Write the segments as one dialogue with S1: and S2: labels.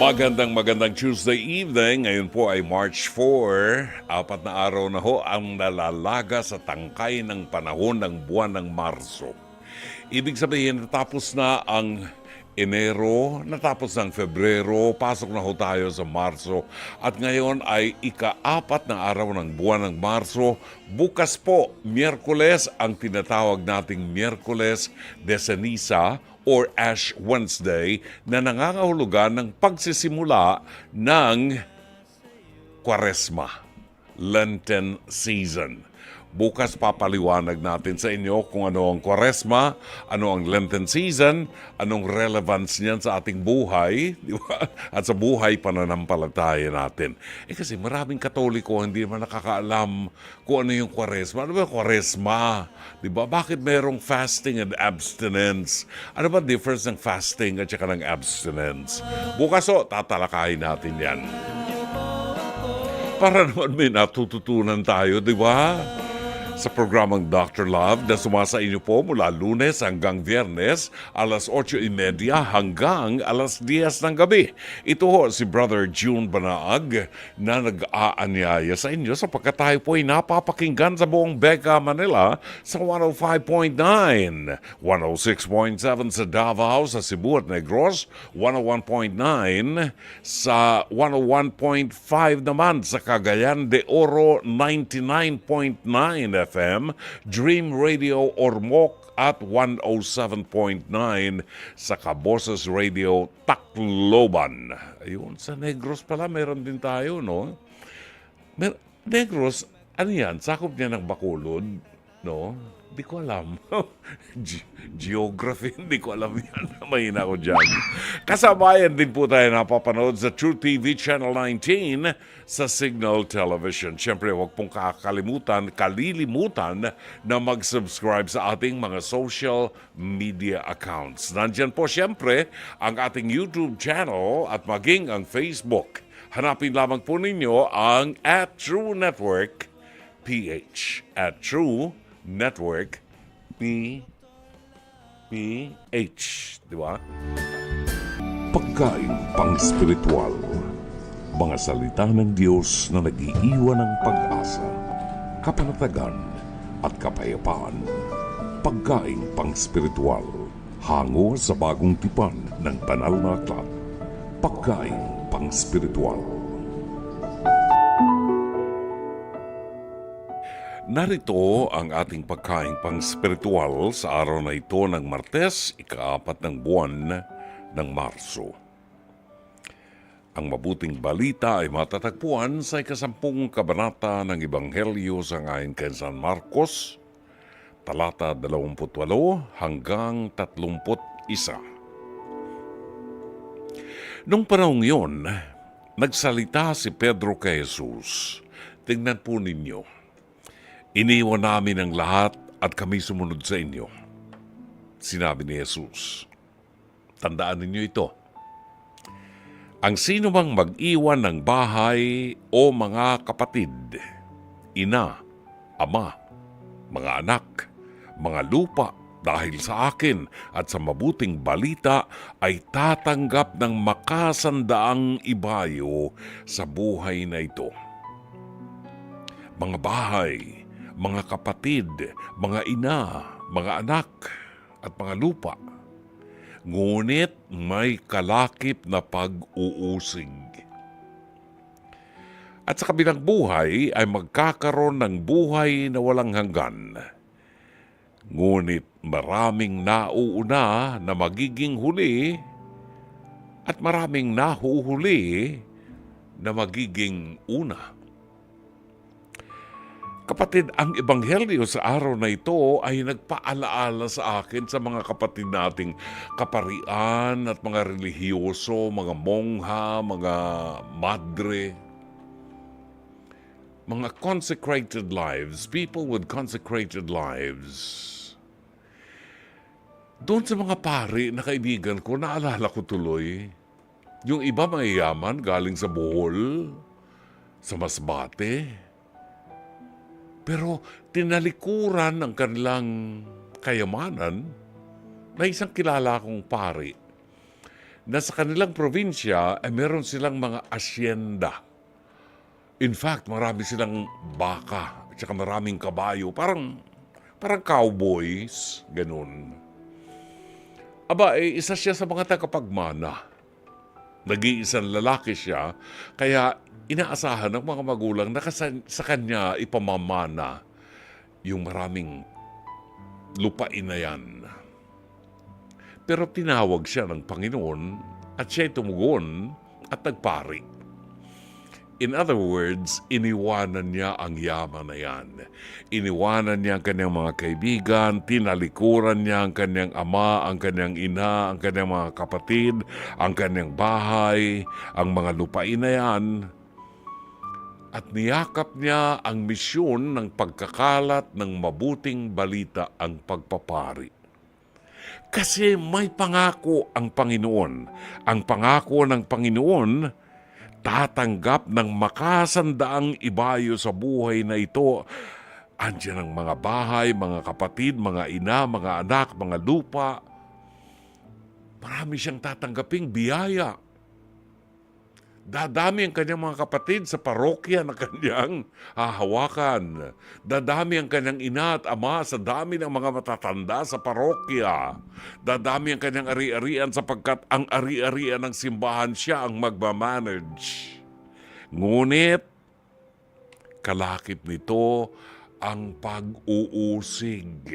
S1: Magandang Tuesday evening. Ngayon po ay March 4. 4 na araw na ho ang nalalaga sa tangkay ng panahon ng buwan ng Marso. Ibig sabihin, natapos na ang Enero, natapos ng Febrero, pasok na ho tayo sa Marso. At ngayon ay ika-4 na araw ng buwan ng Marso. Bukas po, Miyerkules, ang tinatawag nating Miyerkules de Ceniza or Ash Wednesday na nangangahulugan ng pagsisimula ng Kwaresma, Lenten season. Bukas papaliwanag natin sa inyo kung ano ang Kwaresma, ano ang Lenten season, anong relevance niyan sa ating buhay, di ba? At sa buhay pananampalataya natin. Kasi maraming Katoliko hindi naman nakakaalam kung ano yung Kwaresma. Ano ba yung Kwaresma? Di ba? Bakit merong fasting and abstinence? Ano ba difference ng fasting at saka ng abstinence? Bukas tatalakayin natin yan. Para naman may natututunan tayo, di ba? Sa programang Dr. Love na sumasa inyo po mula Lunes hanggang Biyernes, alas 8:30 hanggang alas 10 ng gabi. Ito ho si Brother June Banaag na nag-aanyaya sa inyo sapagkat tayo po ay napapakinggan sa buong Becca, Manila sa 105.9, 106.7 sa Davao, sa Cebu at Negros, 101.9 sa 101.5 naman sa Cagayan de Oro, 99.9 FM, Dream Radio Ormoc at 107.9 sa Cabosas Radio Tacloban. Ayun, sa Negros pala meron din tayo, no? Negros, ano yan? Sakop niya ng Bacolod, no? Di ko alam. Geography, hindi ko alam yan. Mahina ko dyan. Kasabayan din po tayo napapanood sa True TV Channel 19 sa Signal Television. Siyempre, huwag pong kalilimutan na mag-subscribe sa ating mga social media accounts. Nandyan po siyempre ang ating YouTube channel at maging ang Facebook. Hanapin lamang po ninyo ang @True Network PH. @True Network PH, di ba?
S2: Pagkain pang-spiritual. Mga salita ng Diyos na nag-iiwan ng pag-asa, kapanatagan at kapayapaan. Pagkain pang-spiritual. Hango sa bagong tipan ng banal na aklat. Pagkain pang-spiritual.
S1: Narito ang ating pagkain pang-spiritual sa araw na ito ng Martes, ika-4 ng buwan ng Marso. Ang mabuting balita ay matatagpuan sa ika-10 kabanata ng Ebanghelyo sa ngayon kay San Marcos, talata 28 hanggang 31. Nung panahong yun, nagsalita si Pedro kay Jesus. Tingnan po ninyo. Iniwan namin ang lahat at kami sumunod sa inyo. Sinabi ni Jesus. Tandaan ninyo ito. Ang sino mang mag-iwan ng bahay o mga kapatid, ina, ama, mga anak, mga lupa dahil sa akin at sa mabuting balita ay tatanggap ng makasandaang ibayo sa buhay na ito. Mga bahay, mga kapatid, mga ina, mga anak, at mga lupa. Ngunit may kalakip na pag-uusig. At sa kabilang buhay ay magkakaroon ng buhay na walang hanggan. Ngunit maraming nauuna na magiging huli at maraming nahuhuli na magiging una. Kapatid, ang Ebanghelyo sa araw na ito ay nagpaalaala sa akin sa mga kapatid nating kaparian at mga relihiyoso, mga mongha, mga madre, mga consecrated lives, people with consecrated lives. Doon sa mga pari na kaibigan ko, naalala ko tuloy, yung iba mayayaman galing sa Bohol, sa Masbate, pero tinalikuran ng kanilang kayamanan na isang kilala kong pari na sa kanilang probinsya ay meron silang mga asyenda. In fact, marami silang baka at saka maraming kabayo. Parang cowboys, ganun. Aba, isa siya sa mga tagapagmana. Nag-iisang lalaki siya, kaya inaasahan ng mga magulang na sa kanya ipamamana yung maraming lupain na yan. Pero tinawag siya ng Panginoon at siya'y tumugon at nagpari. In other words, iniwanan niya ang yaman na yan. Iniwanan niya ang kanyang mga kaibigan, tinalikuran niya ang kanyang ama, ang kanyang ina, ang kanyang mga kapatid, ang kanyang bahay, ang mga lupain na yan. At niyakap niya ang misyon ng pagkakalat ng mabuting balita, ang pagpapari. Kasi may pangako ang Panginoon. Ang pangako ng Panginoon, tatanggap ng makasandaang ibayo sa buhay na ito. Andiyan ang mga bahay, mga kapatid, mga ina, mga anak, mga lupa. Marami siyang tatanggaping biyaya. Dadami ang kanyang mga kapatid sa parokya na kanyang hahawakan. Dadami ang kanyang ina at ama sa dami ng mga matatanda sa parokya. Dadami ang kanyang ari-arian sapagkat ang ari-arian ng simbahan siya ang magmamanage. Ngunit, kalakip nito ang pag-uusig.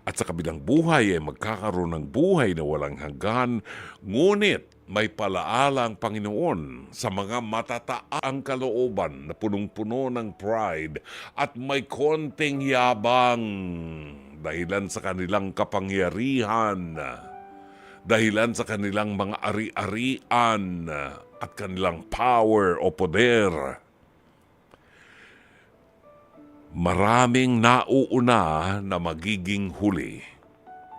S1: At sa kabilang buhay ay magkakaroon ng buhay na walang hanggan, ngunit may palaala ang Panginoon sa mga matataang kalooban na punong-puno ng pride at may konting yabang dahilan sa kanilang kapangyarihan, dahilan sa kanilang mga ari-arian at kanilang power o poder. Maraming nauuna na magiging huli.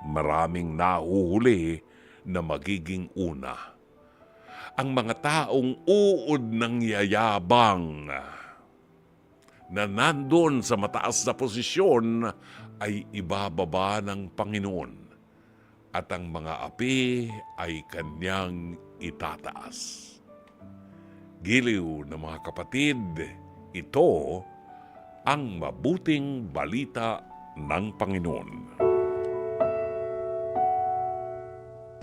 S1: Maraming nahuhuli na magiging una. Ang mga taong uod ng yayabang na nandun sa mataas na posisyon ay ibababa ng Panginoon at ang mga api ay kanyang itataas. Giliw na mga kapatid, ito ang mabuting balita ng Panginoon.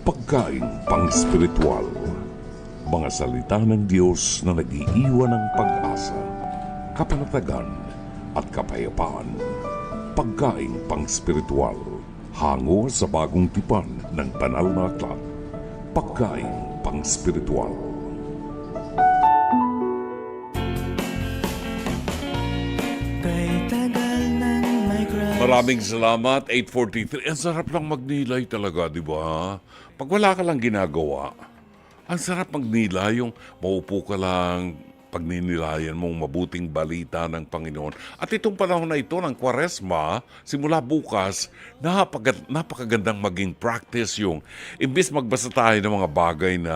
S2: Pagkaing pang-spiritual. Mga salita ng Diyos na nag-iiwan ng pag-asa, kapanatagan at kapayapaan. Pagkaing pang-spiritual. Hango sa bagong tipan ng banal na aklat. Pagkaing pang-spiritual.
S1: Maraming salamat, 8:43. Ang sarap lang magnilay talaga, di ba? Pag wala ka lang ginagawa, ang sarap magnilay, yung maupo ka lang, pagninilayan mong mabuting balita ng Panginoon. At itong panahon na ito ng Kwaresma, simula bukas, napakagandang maging practice yung, imbis magbasa tayo ng mga bagay na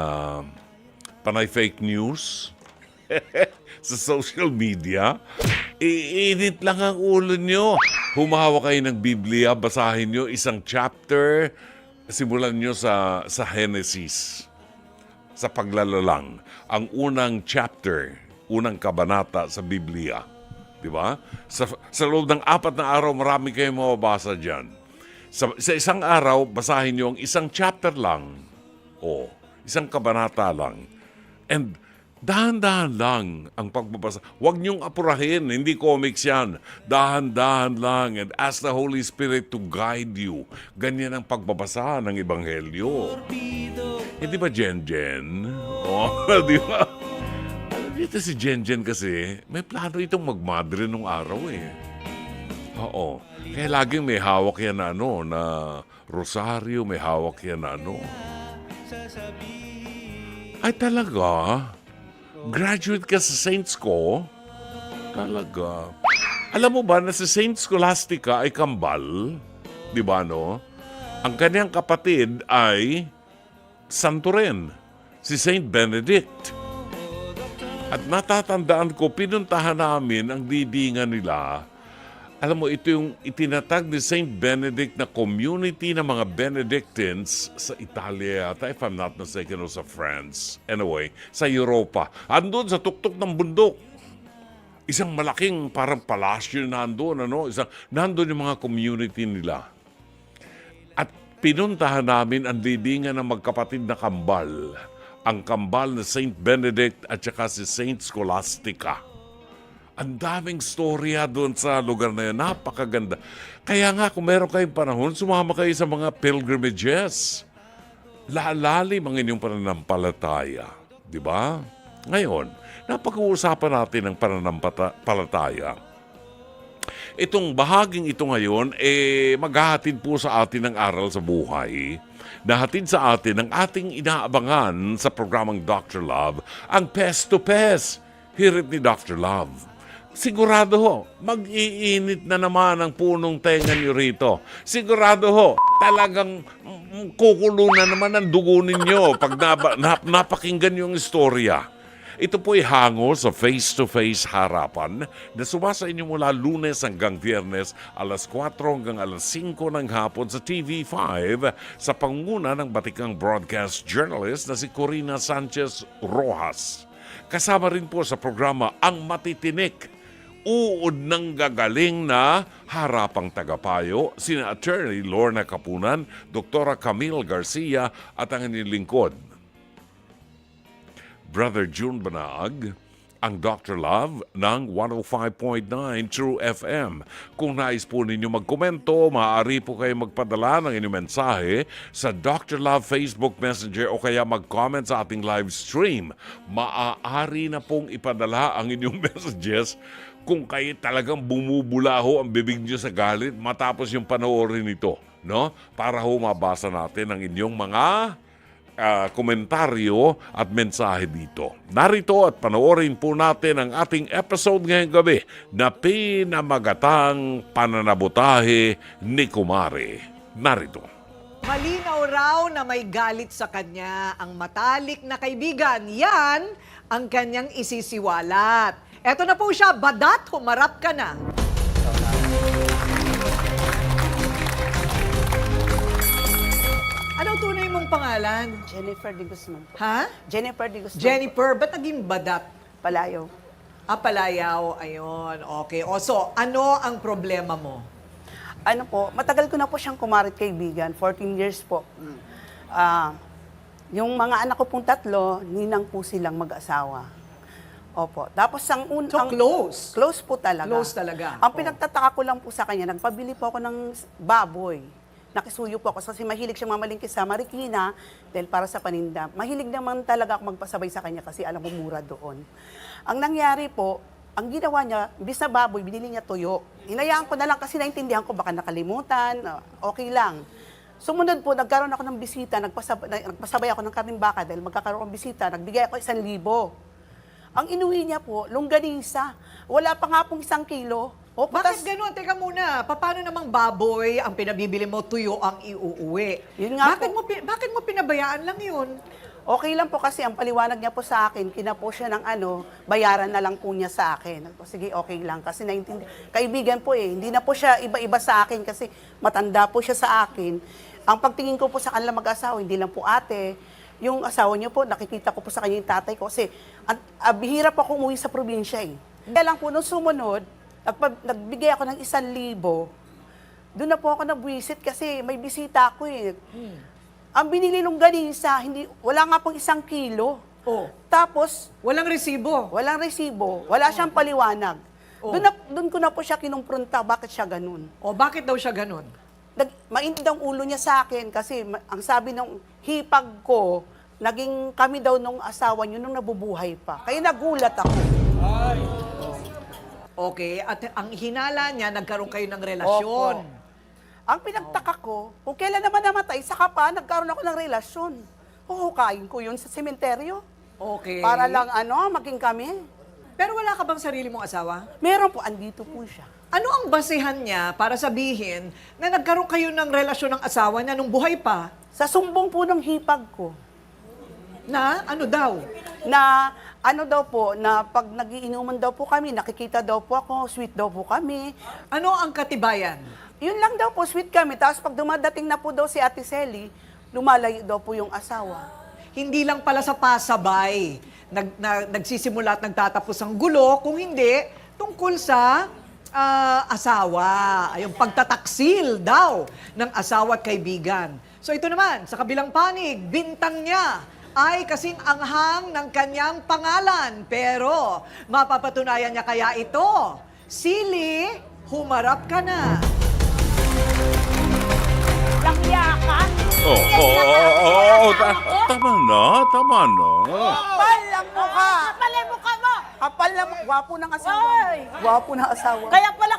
S1: panay fake news sa social media, iinit lang ang ulo nyo. Humahawa kayo ng Biblia, basahin nyo isang chapter, simulan nyo sa Genesis. Sa paglalalang, ang unang chapter, unang kabanata sa Biblia. Di ba? Sa loob ng 4 na araw, marami kayong mababasa dyan. Sa isang araw, basahin nyo ang isang chapter lang. O, isang kabanata lang. And dahan-dahan lang ang pagbabasa. Huwag niyong apurahin, hindi comics yan. Dahan-dahan lang and ask the Holy Spirit to guide you. Ganyan ang pagbabasa ng Ebanghelyo. Hindi ba Jen? Oh, di ba? Dito si Jen kasi, may plano itong magmadre nung araw eh. Oo. Kaya laging may hawak yan na na rosaryo, may hawak yan na Ay talaga? Graduate ka sa Saint ko? Talaga. Alam mo ba na si Saint Scholastica ay kambal? Di ba no? Ang kanyang kapatid ay santo rin, si Saint Benedict. At natatandaan ko, pinuntahan namin ang dibingan nila Alam mo, ito yung itinatag ni Saint Benedict na community ng mga Benedictines sa Italia yata, if I'm not mistaken, o sa France. Anyway, sa Europa. Andun sa tuktok ng bundok. Isang malaking parang palasyo na nandun, ano? Nandun yung mga community nila. At pinuntahan namin ang didingan ng magkapatid na kambal. Ang kambal na Saint Benedict at saka si Saint Scholastica. Ang daming storya doon sa lugar na yun. Napakaganda. Kaya nga, kung meron kayong panahon, sumama kayo sa mga pilgrimages. Lalalim ang inyong pananampalataya. Di ba? Ngayon, napag-uusapan natin ang pananampalataya. Itong bahaging ito ngayon, maghahatid po sa atin ng aral sa buhay. Nahatid sa atin ang ating inaabangan sa programang Dr. Love, ang Pest to Pest. Hirit ni Dr. Love. Sigurado ho, mag-iinit na naman ang punong tenga niyo rito. Sigurado ho, talagang kukulo na naman ang dugo ninyo pag napakinggan yung istorya. Ito po'y hango sa face-to-face harapan na sumasa inyo mula Lunes hanggang Biyernes, alas 4 hanggang alas 5 ng hapon sa TV5 sa pangunguna ng batikang broadcast journalist na si Corina Sanchez Rojas. Kasama rin po sa programa Ang Matitinik, uod ng gagaling na harapang tagapayo, sina Attorney Lorna Capunan, Dr. Camille Garcia at ang inyong lingkod, Brother June Banaag, ang Dr. Love ng 105.9 True FM. Kung nais po ninyo magkomento, maaari po kayo magpadala ng inyong mensahe sa Dr. Love Facebook Messenger o kaya mag-comment sa ating live stream. Maaari na pong ipadala ang inyong messages kung kayo talagang bumubulaho ang bibig nyo sa galit matapos yung panoorin ito, no? Para ho mabasa natin ang inyong mga komentaryo at mensahe dito. Narito at panoorin po natin ang ating episode ngayong gabi na pinamagatang pananabutahe ni Kumare. Narito.
S3: Malinaw raw na may galit sa kanya ang matalik na kaibigan. Yan ang kanyang isisiwalat. Eto na po siya, Badat, humarap ka na. Anong tunay mong pangalan?
S4: Jennifer de Guzman.
S3: Ha?
S4: Jennifer de Guzman.
S3: Jennifer, ba't naging Badat?
S4: Palayo.
S3: Palayaw, ayun. Okay. O, so, ano ang problema mo?
S4: Ano po, matagal ko na po siyang kumarit kaibigan, 14 years po. Yung mga anak ko pong tatlo, ninang po silang mag-asawa. Opo. Tapos
S3: So, close?
S4: Close po talaga.
S3: Close talaga.
S4: Ang pinagtataka ko lang po sa kanya, nagpabili po ako ng baboy. Nakisuyo po ako kasi mahilig siya mamalingki sa Marikina dahil para sa paninda. Mahilig naman talaga ako magpasabay sa kanya kasi alam mo mura doon. Ang nangyari po, ang ginawa niya, imbis na baboy, binili niya tuyo. Hinayaan ko na lang kasi naintindihan ko baka nakalimutan, okay lang. Sumunod po, nagkaroon ako ng bisita, nagpasabay ako ng karning baka dahil magkakaroon ng bisita, nagbigay ako 1,000. Ang inuwi niya po, longganisa. Wala pa nga pong 1 kilo. O,
S3: Bakit ganun? Teka muna, paano namang baboy ang pinabibili mo, tuyo ang iuuwi?
S4: Yun nga
S3: Bakit mo pinabayaan lang yun?
S4: Okay lang po kasi ang paliwanag niya po sa akin, kinapo siya ng bayaran na lang po niya sa akin. Sige, okay lang. Kasi kaibigan po hindi na po siya iba-iba sa akin kasi matanda po siya sa akin. Ang pagtingin ko po sa kanila mag-asawa, hindi lang po ate, yung asawa niyo po, nakikita ko po sa kanya yung tatay ko kasi bihira po ako umuwi sa probinsya Kaya lang po, nung sumunod, nagbigay ako ng 1,000. Doon na po ako nabwisit kasi may bisita ako Ang binili longganisa, wala nga pong 1 kilo.
S3: Oh.
S4: Tapos,
S3: Walang resibo.
S4: walang resibo, wala siyang paliwanag.
S3: Oh.
S4: Doon ko na po siya kinumpronta, bakit siya ganun?
S3: O bakit daw siya ganun?
S4: Mainit ang ulo niya sa akin kasi ang sabi ng hipag ko, naging kami daw nung asawa niyo nung nabubuhay pa. Kaya nagulat ako.
S3: Okay, at ang hinala niya, nagkaroon kayo ng relasyon.
S4: Opo. Ang pinagtaka ko, kung kailan naman namatay, saka pa, nagkaroon ako ng relasyon. Huhukayin ko yun sa sementeryo.
S3: Okay.
S4: Para lang maging kami.
S3: Pero wala ka bang sarili mong asawa?
S4: Meron po, andito po siya.
S3: Ano ang basehan niya para sabihin na nagkaroon kayo ng relasyon ng asawa niya nung buhay pa?
S4: Sa sumbong po ng hipag ko,
S3: Na ano daw?
S4: na Ano daw po, na pag nagiinuman daw po kami, nakikita daw po ako, sweet daw po kami.
S3: Ano ang katibayan?
S4: Yun lang daw po, sweet kami. Tapos pag dumadating na po daw si Ate Selly, lumalayo daw po yung asawa.
S3: Hindi lang pala sa pasabay nagsisimula at nagtatapos ang gulo, kung hindi, tungkol sa asawa. Yung pagtataksil daw ng asawa at kaibigan. So ito naman, sa kabilang panig, bintang niya ay kasing anghang ng kanyang pangalan. Pero mapapatunayan niya kaya ito. Sili, humarap ka na.
S5: Langya ka?
S1: Tama na, tama na.
S4: Kapal lang mukha!
S5: Kapal yung mukha mo!
S4: Kapal lang mukha! Gwapo ng asawa.
S5: Hoy!
S4: Gwapo ng asawa.
S5: Kaya pala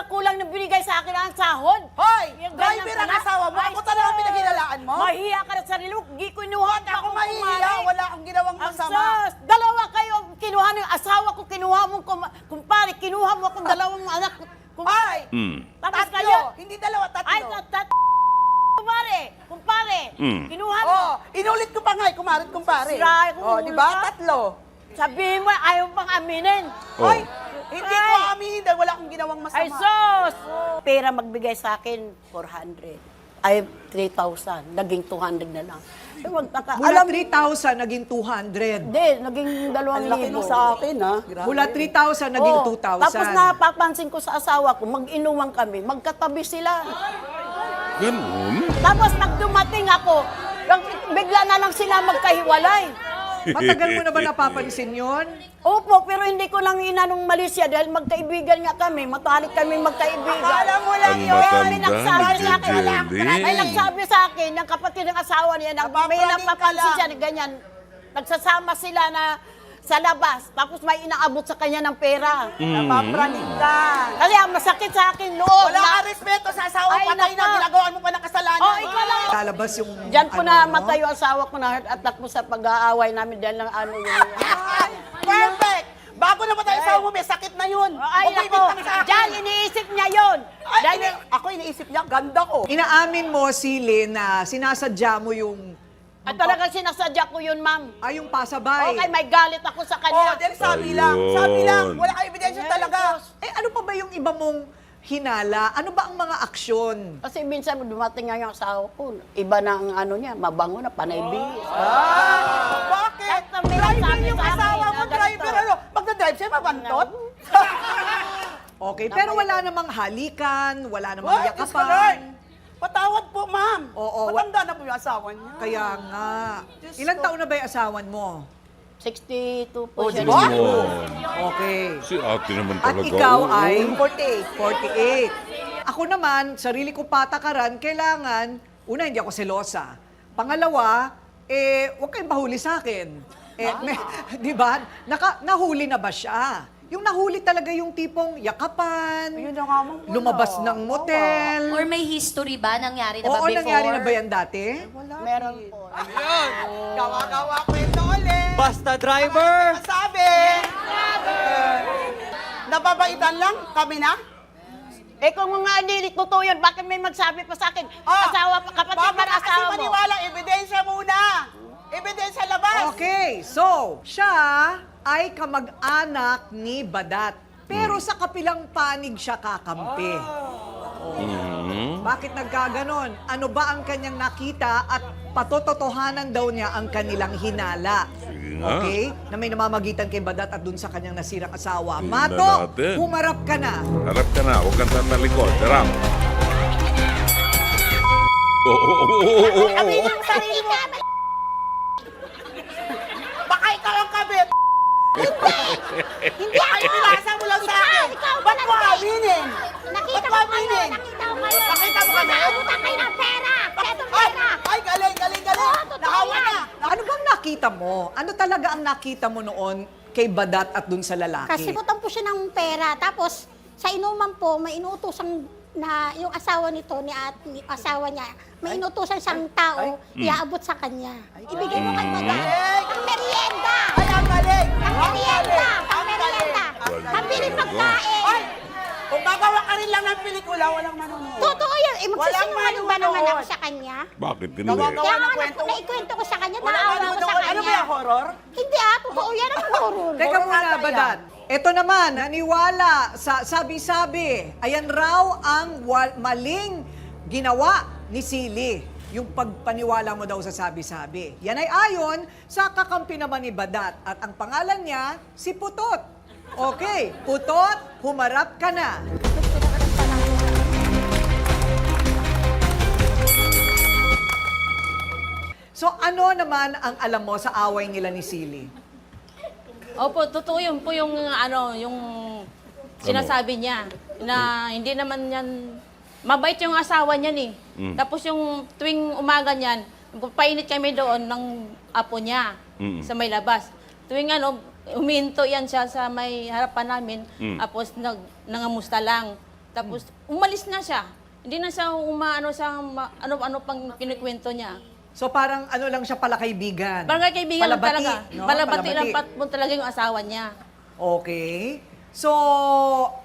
S5: kulang na binigay sa akin ang sahod.
S4: Hoy!
S5: Yung
S4: Driver
S5: ganyan
S4: ang
S5: pala.
S4: asawa mo.
S5: Ay,
S4: Ako talaga
S5: sus!
S4: pinaghilalaan mo.
S5: Mahiya ka na sa sarili mo. Gi kinuha ka
S4: Ako mahihiya. Wala akong ginawang
S5: Ang
S4: masama.
S5: sus! Dalawa kayo ang kinuha ng asawa ko. Kinuha mo, kumpare. Kinuha mo akong dalawang anak.
S4: Ay!
S5: Tapos
S4: Tatlo!
S5: kayo.
S4: Hindi dalawa, tatlo.
S5: Ay, kumpare. Kinuha mo.
S4: Oh, inulit ko pa nga, kumarit kumpare.
S5: Siray,
S4: Oh, di ba?
S5: ka.
S4: Tatlo.
S5: Sabihin mo, ayaw pang aminin.
S1: Oh.
S4: Hoy, hindi ko aminin dahil wala akong ginawang masama.
S5: Ay, sus! Pera magbigay sa akin, 400. Ay, 3,000. Naging 200 na lang. So,
S3: Mula 3,000 naging 200.
S5: Hindi, naging 2,000.
S4: Ang laki nung sa akin, ha? Grabe.
S3: Mula 3,000 naging
S5: Oo.
S3: 2,000.
S5: Tapos napapansin ko sa asawa ko, mag-inuman kami, magkatabi sila.
S1: Ganun?
S5: Tapos pag dumating ako, bigla na lang sila magkahiwalay.
S3: Matagal mo na ba napapansin yon?
S5: Opo, pero hindi ko lang inanong Malaysia dahil magkaibigan nga kami, matalik kami magkaibigan.
S4: Akala mo lang
S1: Ang
S4: yun.
S1: matanda
S5: May nagsabi
S1: ni
S5: sa akin,
S1: Jelly.
S5: may nagsabi sa akin, yung kapatid ng asawa niya, may
S4: Napapraning ka
S5: napapansin
S4: lang.
S5: siya na ganyan. Nagsasama sila na sa labas, tapos may inaabot sa kanya ng pera.
S4: Napapraning ka.
S5: Kasi ang masakit sa akin loob
S4: Wala
S5: na,
S4: ka respeto sa asawa,
S5: Ay,
S4: patay na,
S5: nako.
S4: ginagawan mo pa ng kasalanan.
S5: oh, ikaw lang.
S3: Lalabas yung...
S5: Diyan po
S3: ano,
S5: na
S3: no?
S5: matay yung asawa ko na heart attack mo sa pag-aaway namin dahil ng ano yun.
S4: Ay, perfect! Bago na patay asawa mo, may sakit na yun.
S5: Ay,
S4: Huwag mo
S5: nako,
S4: ibintang sa akin.
S5: diyan iniisip niya yun.
S4: Ay,
S5: Dahil,
S4: ako iniisip niya, ganda ko.
S3: Inaamin mo, Sili, na sinasadya mo yung...
S5: at talagang sinasadya ko yun, ma'am.
S3: Ay, yung pasabay.
S5: Okay, may galit ako sa
S4: Oh,
S5: kanya.
S4: dahil sabi lang, sabi lang. Wala kang ebidensya
S5: Yes,
S4: talaga.
S3: Eh, ano pa ba yung iba mong hinala? Ano ba ang mga aksyon?
S5: Kasi minsan dumating nga yung asawa ko, iba na ang ano niya, mabango na, panay bihis.
S4: Bakit?
S5: Kahit na may
S4: Driver
S5: nagsabi
S4: yung
S5: sa akin
S4: asawa
S5: na
S4: mo,
S5: ganito.
S4: driver ano? Pag na-drive siya, mabantot?
S3: Okay, pero wala namang halikan, wala namang
S4: What? Diyos ko, Lord.
S3: yakapan.
S4: Patawad po, ma'am.
S3: Oo,
S4: Matanda na po yung asawa niya.
S3: Kaya nga. Ilang taon na ba yung asawan mo?
S5: 62 po
S4: Oh,
S5: siya.
S4: di ba?
S3: Okay.
S1: Si ate naman
S3: At
S1: talaga.
S3: ikaw
S1: oo.
S3: ay 48.
S4: 48.
S3: Ako naman, sarili ko patakaran, kailangan, una, hindi ako selosa. Pangalawa, huwag kayong pahuli sa akin. Di ba? Nahuli na ba siya? Yung nahuli talaga yung tipong yakapan,
S4: Ayun na nga, ma'am. Wala.
S3: lumabas ng motel.
S6: Or may history ba? Nangyari na ba
S3: Oo,
S6: before?
S3: nangyari na ba yan dati?
S5: Meron po.
S4: Gawa-gawa kwento ulit.
S7: Basta driver!
S4: Sabi. Nababaitan lang kami na?
S5: Eh kung nga hindi totoo yun, bakit may magsabi pa sa akin? Asawa pa, kapatid pa ng
S4: Kasi
S5: asawa mo.
S4: maniwala, ebidensya muna. Ebidensya labas.
S3: Okay, so, siya ay kamag-anak ni Badat. Pero sa kapilang panig siya kakampi. Bakit nagkaganon? Ano ba ang kanyang nakita at patototohanan daw niya ang kanilang hinala?
S1: Sige nga.
S3: Okay? Na may namamagitan kay Badat at dun sa kanyang nasirang asawa.
S1: Tingnan
S3: Mato,
S1: natin.
S3: humarap ka na.
S1: Harap ka na, huwag kang tatalikod. Harap. Oo.
S5: Sabihin mo sa sarili mo.
S4: Baka ikaw ang kabit.
S5: Hindi
S4: Ay, pinasa mo lang sa akin. Ba't mo aminin?
S8: Nakita
S4: Ba't
S8: ko
S4: mo
S8: kayo,
S4: aminin?
S8: nakita ko kayo.
S4: Nakita mo kami?
S8: Naabutan kayo ng pera. Petong
S4: Ay,
S8: pera.
S4: ay, galing.
S8: Oo, totoo
S4: Nakawa
S8: yan.
S4: na.
S3: Ano bang nakita mo? Ano talaga ang nakita mo noon kay Badat at dun sa lalaki?
S8: Kasi putan po siya ng pera. Tapos, sa inuman po, may inuutosan na yung asawa nito, ni asawa niya, may inutusan siyang tao, iaabot sa kanya. Ibigay mo kay Badat. Ang merienda!
S4: Ay, ang galing.
S8: Ang merienda! Ang merienda! Ang biling pagkain!
S4: Ay, kung gagawa ka rin lang ng pelikula, walang manonood.
S8: Totoo yan. Eh, magsisinungaling ba naman
S4: manonood.
S8: ako sa kanya?
S1: Bakit hindi?
S4: Gawa-gawa
S8: Kaya
S4: ng
S8: nga,
S4: kwento.
S8: naikwento ko sa kanya,
S4: Wala
S8: naawa ko sa
S4: manonood.
S8: kanya.
S4: Ano ba yung horror?
S8: Hindi Totoo yan ang puro.
S3: Teka
S4: Oo,
S3: muna,
S4: ata
S3: Badat. Ito naman, naniwala sa sabi-sabi, ayan raw ang maling ginawa ni Sili. Yung pagpaniwala mo daw sa sabi-sabi. Yan ay ayon sa kakampi naman ni Badat. At ang pangalan niya, si Putot. Okay, Putot, humarap ka na. So ano naman ang alam mo sa away nila ni Sili?
S7: Opo, totoo yun po yung yung sinasabi niya na hindi naman yan mabait yung asawa niyan eh. Tapos yung tuwing umaga niyan, painit kami doon ng apo niya sa may labas. Tuwing uminto yan siya sa may harapan namin, tapos nangamusta lang. Tapos umalis na siya. Hindi na siya ano pang kinikwento niya.
S3: So parang ano lang siya pala kaibigan.
S7: Barangay kaibigan lang
S3: Palabati,
S7: talaga.
S3: no?
S7: Palabati lang
S3: Palabati.
S7: po talaga yung asawa niya.
S3: Okay. So,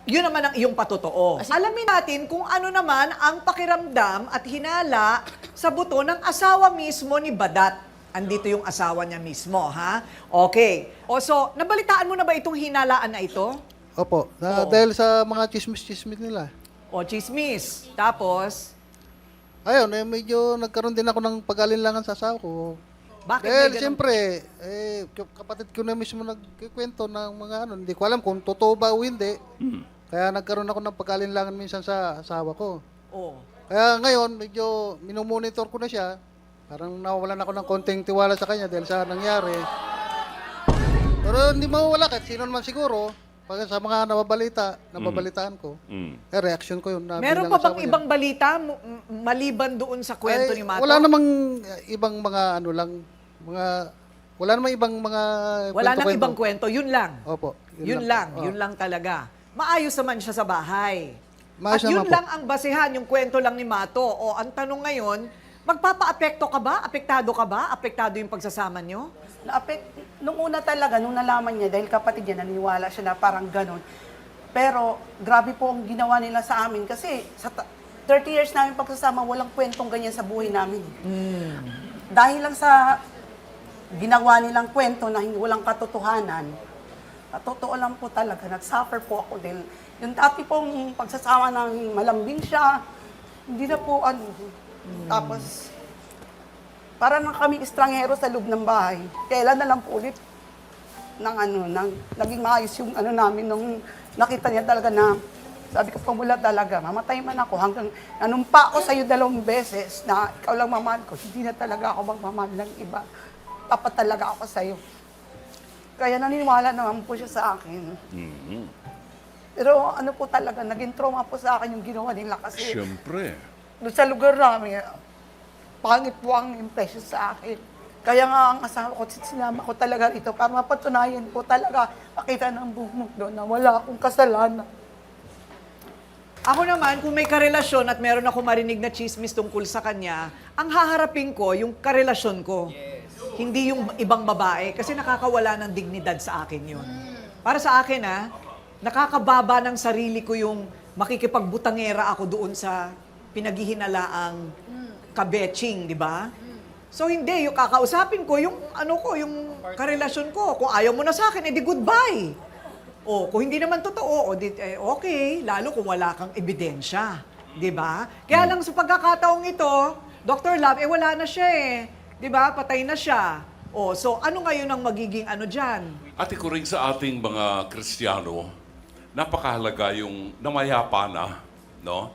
S3: yun naman ang iyong patotoo. Alamin natin kung ano naman ang pakiramdam at hinala sa buto ng asawa mismo ni Badat. Andito yung asawa niya mismo, ha? Okay. O so, nabalitaan mo na ba itong hinalaan na ito?
S9: Opo, dahil sa mga chismis-chismis nila.
S3: O chismis. Tapos,
S9: Ayun, medyo nagkaroon din ako ng pag-alinlangan sa asawa ko.
S3: bakit may
S9: Dahil
S3: ganun?
S9: siyempre, kapatid ko na mismo nagkikwento ng mga hindi ko alam kung totoo ba o hindi. Kaya nagkaroon ako ng pag-alinlangan minsan sa asawa ko.
S3: Oh.
S9: Kaya ngayon, medyo minumonitor ko na siya. Parang nawawalan ako ng konting tiwala sa kanya dahil sa nangyari. Pero hindi mawawala kahit sino naman siguro. Pag sa mga nababalitaan ko, reaction ko yun.
S3: Meron pa bang ibang balita maliban doon sa kwento ni Mato?
S9: Wala namang ibang mga wala namang ibang mga
S3: Wala nang
S9: kwento-kwento.
S3: ibang kwento, yun lang.
S9: Opo.
S3: Yun lang, yun lang talaga. Maayos naman siya sa bahay.
S9: Maayos
S3: At yun
S9: naman po.
S3: lang ang basehan, yung kwento lang ni Mato. O ang tanong ngayon, magpapa-apekto ka ba? Apektado ka ba? Apektado yung pagsasama nyo?
S4: Nung una talaga, nung nalaman niya, dahil kapatid niya, naniwala siya na parang ganun. Pero grabe po ang ginawa nila sa amin kasi sa 30 years namin pagsasama, walang kwentong ganyan sa buhay namin. Dahil lang sa ginawa nilang kwento na walang katotohanan, totoo lang po talaga, nag-suffer po ako dahil yung dati pong pagsasama namin, malambing siya, hindi na po Tapos, para na kami estranghero sa loob ng bahay. Kailan na lang po ulit naging maayos yung namin nung nakita niya talaga na sabi ko pamula talaga, mamatay man ako hanggang nanumpa ako sa'yo 2 beses na ikaw lang mamahal ko. Hindi na talaga ako magmamahal ng iba. Tapat talaga ako sa'yo. Kaya naniniwala naman po siya sa akin. Pero ano po talaga, naging trauma po sa akin yung ginawa nila kasi
S1: Siyempre.
S4: doon sa lugar namin, pangit po ang impression sa akin. Kaya nga ang asawa ko, sinama ko talaga rito para mapatunayan po talaga, makita ng buong mundo na wala akong kasalanan.
S3: Ako naman, kung may karelasyon at meron ako marinig na chismis tungkol sa kanya, ang haharapin ko, yung karelasyon ko. Hindi yung ibang babae, kasi nakakawala ng dignidad sa akin yun. Para sa akin, nakakababa ng sarili ko yung makikipagbutangera ako doon sa pinaghihinalaang kabetching, di ba? So hindi, yung kakausapin ko, yung yung karelasyon ko. Kung ayaw mo na sa akin, edi goodbye. O, kung hindi naman totoo, okay, lalo kung wala kang ebidensya. Di ba? Kaya lang sa pagkakataong ito, Dr. Love, wala na siya eh. Di ba? Patay na siya. O, so ano ngayon ang magiging dyan?
S1: Ate ko rin sa ating mga Kristiyano, napakahalaga yung namayapa na, no?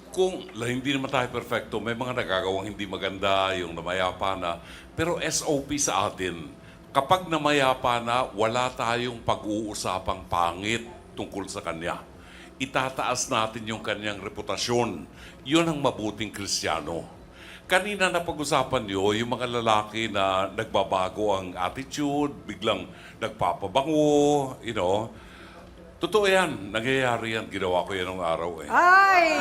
S1: Kung hindi naman tayo perfecto, may mga nagagawang hindi maganda, yung namayapa na. Pero SOP sa atin, kapag namayapa na, wala tayong pag-uusapang pangit tungkol sa kanya. Itataas natin yung kanyang reputasyon. Yun ang mabuting Kristiyano. Kanina napag-usapan niyo yung mga lalaki na nagbabago ang attitude, biglang nagpapabango, Totoo yan. Nangyayari yan. Ginawa ko yan nung araw eh.
S3: Ay!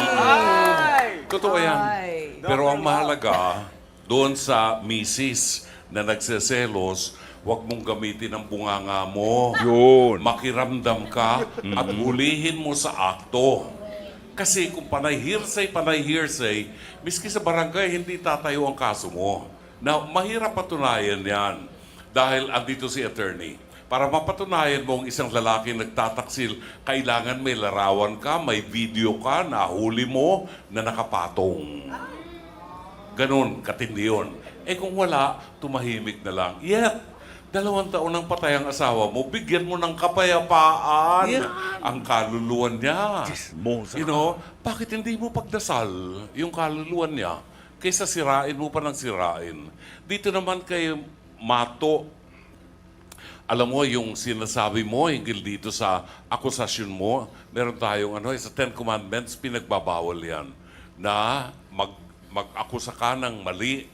S1: Totoo yan.
S3: Ay!
S1: Pero ang mahalaga, doon sa misis na nagseselos, huwag mong gamitin ang bunganga mo.
S2: Yun.
S1: Makiramdam ka at hulihin mo sa akto. Kasi kung panay hearsay, miski sa barangay, hindi tatayo ang kaso mo. Na mahirap patunayan yan. Dahil andito si attorney. Para mapatunayan mo ang isang lalaki nagtataksil, kailangan may larawan ka, may video ka, nahuli mo na nakapatong. Ganon, katindi yun. Eh kung wala, tumahimik na lang. Yet, 2 taon nang patay ang asawa mo, bigyan mo ng kapayapaan ang kaluluwan niya. You know, bakit hindi mo pagdasal yung kaluluwan niya kaysa sirain mo pa ng sirain? Dito naman kay Mato, alam mo yung sinasabi mo hinggil dito sa akusasyon mo, meron tayong sa 10 Commandments, pinagbabawal yan na mag-akusa ka ng mali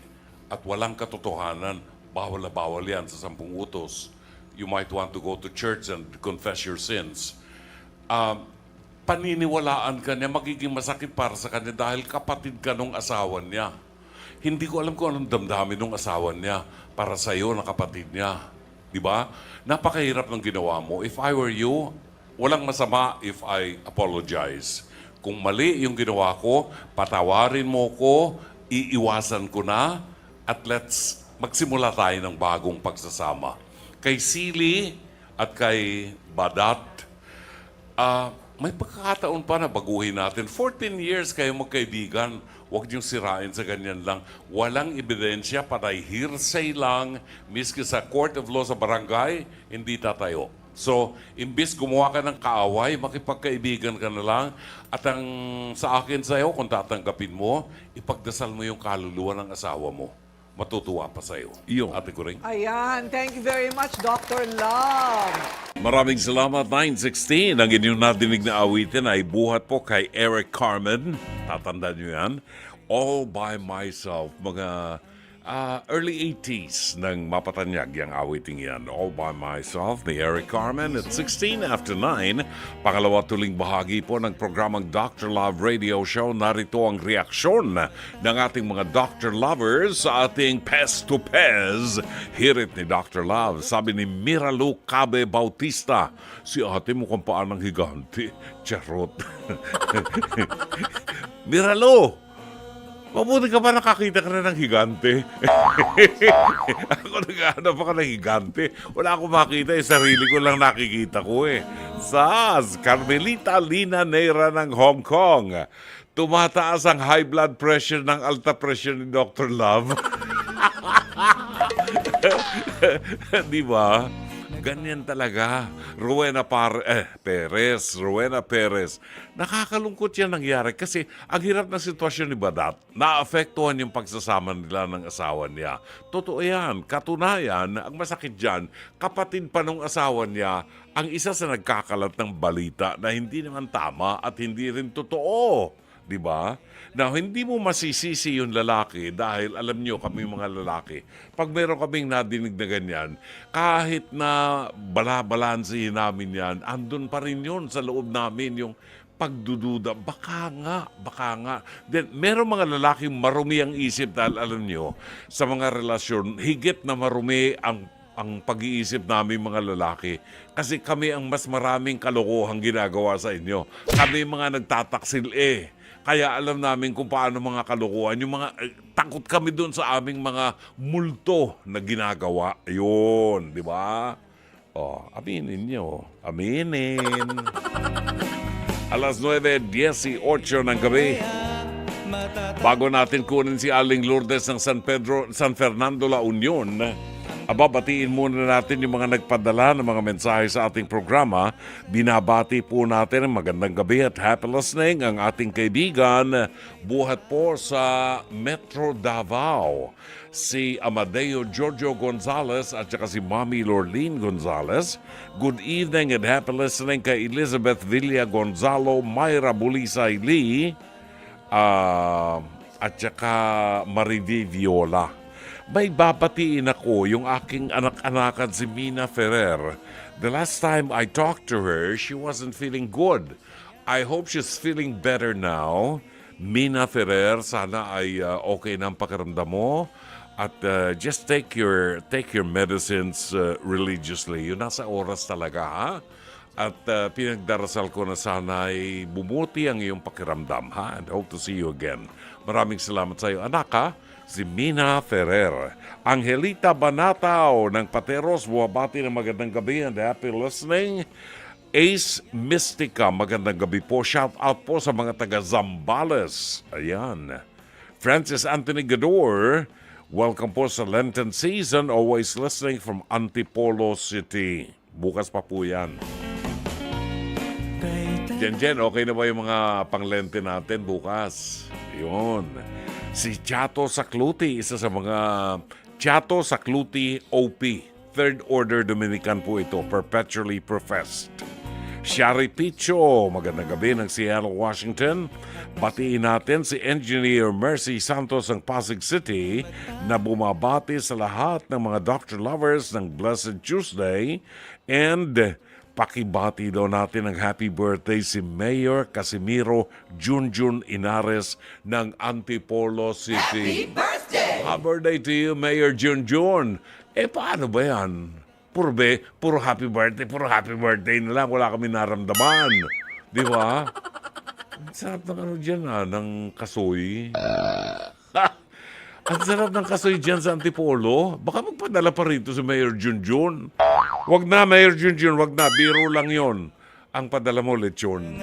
S1: at walang katotohanan. Bawal na bawal yan sa 10 utos. You might want to go to church and confess your sins. Paniniwalaan ka niya, magiging masakit para sa kanya dahil kapatid ka nung asawa niya. Hindi ko alam kung anong damdamin nung asawa niya para sa iyo na kapatid niya. Di ba? Napakahirap ng ginawa mo. If I were you, walang masama if I apologize. Kung mali yung ginawa ko, patawarin mo ko, iiwasan ko na, at let's magsimula tayo ng bagong pagsasama. Kay Sili at kay Badat, may pagkakataon pa na baguhin natin. 14 years kayo magkaibigan, huwag niyong sirain sa ganyan lang. Walang ebidensya, patay hearsay lang, miski sa court of law sa barangay, hindi tatayo. So, imbis gumawa ka ng kaaway, makipagkaibigan ka na lang, at ang sa akin sa'yo, kung tatanggapin mo, ipagdasal mo yung kaluluwa ng asawa mo. Matutuwa pa sa'yo.
S2: Iyo.
S1: Ate Kuring.
S3: Ayan, thank you very much, Dr. Love.
S1: Maraming salamat. 9:16. Ang inyong nadinig na awitin ay buhat po kay Eric Carmen. Tatandaan nyo yan. All by Myself. Mga early 80s nang mapatanyag yung awiting yan. All by Myself ni Eric Carmen at 16 after 9. Pangalawa tuling bahagi po ng programang Dr. Love Radio Show. Narito ang reaksyon ng ating mga Dr. Lovers sa ating Pez to Pez. Hirit ni Dr. Love. Sabi ni Miralu Cabe Bautista, si ate mukhang paan ng higante. Charot. Miralu! Mabuti ka ba nakakita ka na ng higante? Ako naghahanap ako ng higante. Wala akong makita, sarili ko lang nakikita ko eh. Saz, Carmelita Lina Neira ng Hong Kong. Tumataas ang high blood pressure ng alta pressure ni Dr. Love. Di ba? Ganyan talaga. Rowena Perez. Nakakalungkot yan nangyari kasi ang hirap ng sitwasyon ni Badat. Naapektuhan yung pagsasama nila ng asawa niya. Totoo yan. Katunayan, ang masakit dyan, kapatid pa nung asawa niya, ang isa sa nagkakalat ng balita na hindi naman tama at hindi rin totoo. Di ba? Now, hindi mo masisisi yung lalaki dahil alam nyo, kami mga lalaki, pag meron kaming nadinig na ganyan, kahit na balabalansihin namin yan, andun pa rin yun sa loob namin yung pagdududa. Baka nga. Then, meron mga lalaking marumi ang isip dahil alam nyo, sa mga relasyon, higit na marumi ang pag-iisip namin mga lalaki. Kasi kami ang mas maraming kalokohang ginagawa sa inyo. Kami mga nagtataksil Kaya alam namin kung paano mga kalokohan. Yung mga, takot kami doon sa aming mga multo na ginagawa. Yun, di ba? Aminin nyo. Aminin. Alas 9:18 ng gabi. Bago natin kunin si Aling Lourdes ng San Fernando, La Union, batiin muna natin yung mga nagpadala ng mga mensahe sa ating programa. Binabati po natin ang magandang gabi at happy listening ang ating kaibigan buhat po sa Metro Davao, si Amadeo Giorgio Gonzalez at saka si Mami Lorlene Gonzalez. Good evening and happy listening kay Elizabeth Villa Gonzalo, Myra Bulisay Lee, at saka Mariví Viola. May babatiin ako yung aking anak-anakan si Mina Ferrer. The last time I talked to her, she wasn't feeling good. I hope she's feeling better now. Mina Ferrer, sana ay okay na ang pakiramdam mo. At just take your medicines religiously. Yun nasa oras talaga, ha? At pinagdarasal ko na sana ay bumuti ang iyong pakiramdam, ha? And hope to see you again. Maraming salamat sa iyo, anak, ha? si Mina Ferrer. Angelita Banatao ng Pateros, buwabati ng magandang gabi and happy listening. Ace Mystica, magandang gabi po. Shout out po sa mga taga Zambales. Ayan. Francis Anthony Gador, welcome po sa Lenten season. Always listening from Antipolo City. Bukas pa po yan. Jen, okay na ba yung mga panglente natin bukas? Yun. Si Chato Sacluti, isa sa mga Chato Sacluti OP. Third Order Dominican po ito, perpetually professed. Shari Picho, magandang gabi ng Seattle, Washington. Batiin natin si Engineer Mercy Santos ng Pasig City na bumabati sa lahat ng mga doctor lovers ng Blessed Tuesday and pakibati daw natin ng happy birthday si Mayor Casimiro Junjun Inares ng Antipolo City. Happy birthday! Happy birthday to you, Mayor Junjun. Paano ba yan? Puro happy birthday na lang. Wala kami naramdaman. Di ba? Ang sarap ng ano dyan ng kasoy. Ang sarap ng kasoy dyan sa Antipolo. Baka magpadala pa rito si Mayor Junjun. Wag na, Mayor Junjun, wag na. Biro lang yon. Ang padala mo, lechon.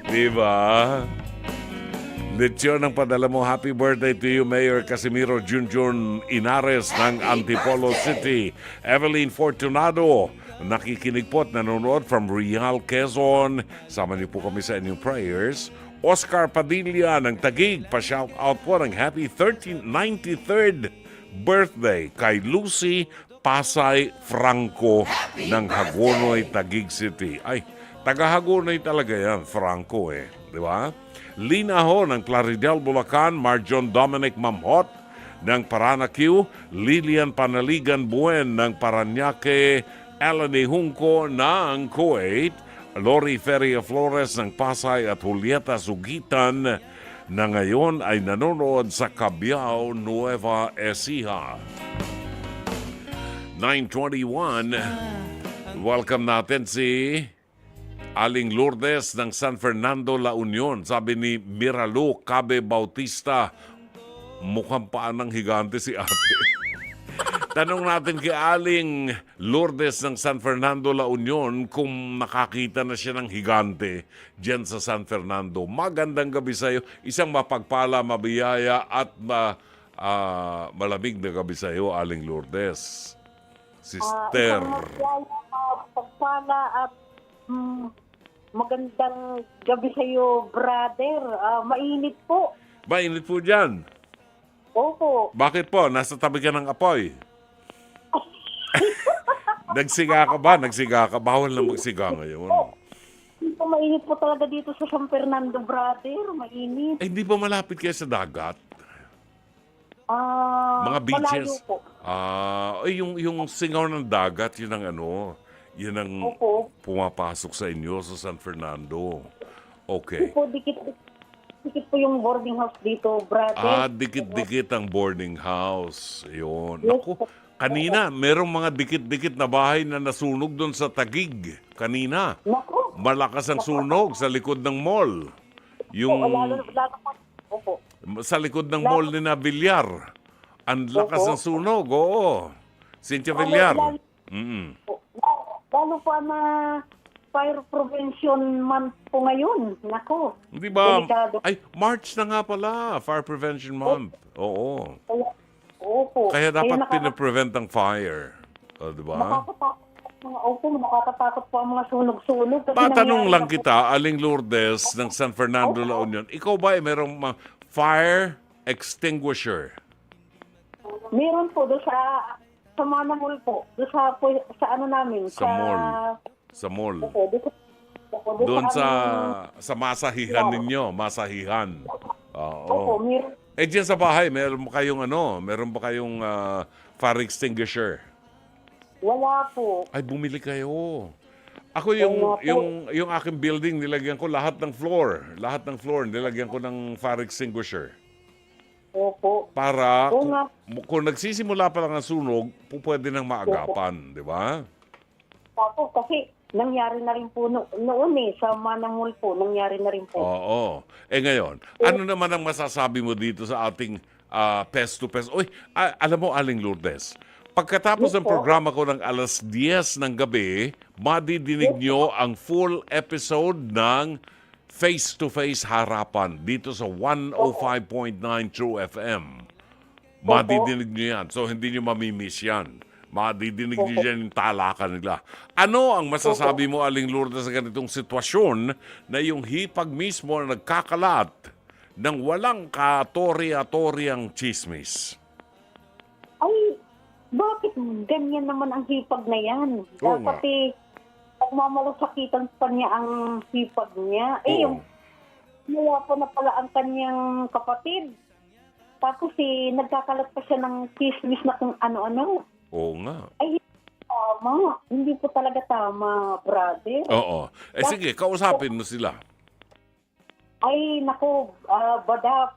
S1: Diba? Lechon ang padala mo. Happy birthday to you, Mayor Casimiro Junjun Inares ng Antipolo City. Evelyn Fortunado, nakikinig po at nanonood from Real, Quezon. Sama niyo po kami sa inyong prayers. Oscar Padilla ng Taguig, pa-shout out po ng happy 93rd birthday kay Lucy Pasay Franco ng Hagonoy, Taguig City. Ay, taga Hagonoy talaga yan, Franco di ba? Lina Ho ng Claridel, Bulacan, Marjon Dominic Mamhot ng Paranaque, Lilian Panaligan Buen ng Paranaque, Eleni Junco ng Kuwait, Lori Feria Flores ng Pasay at Julieta Sugitan na ngayon ay nanonood sa Cabiao, Nueva Ecija. 9:21, welcome natin si Aling Lourdes ng San Fernando, La Union. Sabi ni Miralu Cabe Bautista, mukhang paan ng higante si ate. Tanong natin kay Aling Lourdes ng San Fernando, La Union kung nakakita na siya ng higante dyan sa San Fernando. Magandang gabi sa iyo. Isang mapagpala, mabiyaya at malamig na gabi sa iyo, Aling Lourdes. Sister.
S10: Pagpala at magandang gabi sa iyo, brother. Mainit po.
S1: Mainit po dyan.
S10: Opo.
S1: Bakit po? Nasa tabi ka ng apoy. Nagsiga ka ba? Bawal na magsiga ngayon.
S10: Dito mainit po talaga dito sa San Fernando, brother. Mainit.
S1: Hindi ba malapit kayo sa dagat? Mga
S10: Malayo
S1: beaches?
S10: po.
S1: Yung singaw ng dagat, yun ang yun ang
S10: Opo.
S1: pumapasok sa inyo sa San Fernando. Okay.
S10: Po, dikit po yung boarding house dito, brother.
S1: Dikit-dikit ang boarding house. Yun.
S10: Yes,
S1: Naku, kanina, merong mga dikit-dikit na bahay na nasunog doon sa Taguig. Kanina.
S10: Naku.
S1: Malakas ang sunog sa likod ng mall. Yung
S10: Lalo po. Opo.
S1: sa likod ng mall ni na Villar. Ang lakas ng sunog, oo. Cynthia Villar.
S10: Lalo pa na Fire Prevention Month po ngayon. Nako.
S1: Di ba?
S10: Delikado.
S1: Ay, March na nga pala. Fire Prevention Month. Oo.
S10: Opo.
S1: Kaya dapat
S10: nakaka-
S1: pinaprevent ang fire. O, di ba?
S10: Nakakatakot po ang mga sunog-sunog. Kasi
S1: Patanong
S10: nangyari
S1: lang
S10: na po-
S1: kita, Aling Lourdes ng San Fernando, La Union. Ikaw ba ay merong fire extinguisher?
S10: Meron po doon sa Manamol po. Doon sa ano namin.
S1: Sa mall. Sa mall.
S10: Opo,
S1: Doon
S10: ano,
S1: sa masahihan ninyo. Masahihan.
S10: Opo,
S1: Oo.
S10: meron.
S1: Diyan sa bahay, meron ba kayong fire extinguisher?
S10: Wala po.
S1: Ay, bumili kayo. Ako yung aking building, nilagyan ko lahat ng floor. Lahat ng floor, nilagyan ko ng fire extinguisher.
S10: Opo.
S1: Para
S10: Oo nga.
S1: kung nagsisimula pa lang ang sunog, pwede nang maagapan, di ba?
S10: Opo, kasi nangyari na rin po noon sa Manamul po, nangyari na rin po.
S1: Oo. Ngayon, ano naman ang masasabi mo dito sa ating face-to-face? Uy, alam mo, Aling Lourdes, pagkatapos
S10: Yes
S1: ng
S10: po.
S1: programa ko ng alas 10 ng gabi, madidinig nyo ang full episode ng Face-to-Face Harapan dito sa 105.9 True FM. Madidinig nyo yan. So, hindi nyo mamimiss yan. Madidinig nyo yan yung talakan nila. Ano ang masasabi mo, Aling Lourdes, sa ganitong sitwasyon na yung hipag mismo na nagkakalat ng walang katorya-toryang chismis?
S10: Ay, bakit ganyan naman ang hipag na yan?
S1: Oo
S10: Dapat
S1: nga.
S10: magmamalasakitan pa niya ang hipag niya.
S1: Oo.
S10: Yung ginawa po na pala ang kanyang kapatid. Tapos nagkakalat pa siya ng chismis na kung ano-ano.
S1: Oo nga.
S10: Ay, tama. Hindi po talaga tama, brother.
S1: Oo. Sige, kausapin mo sila.
S10: Ay, naku, Badap.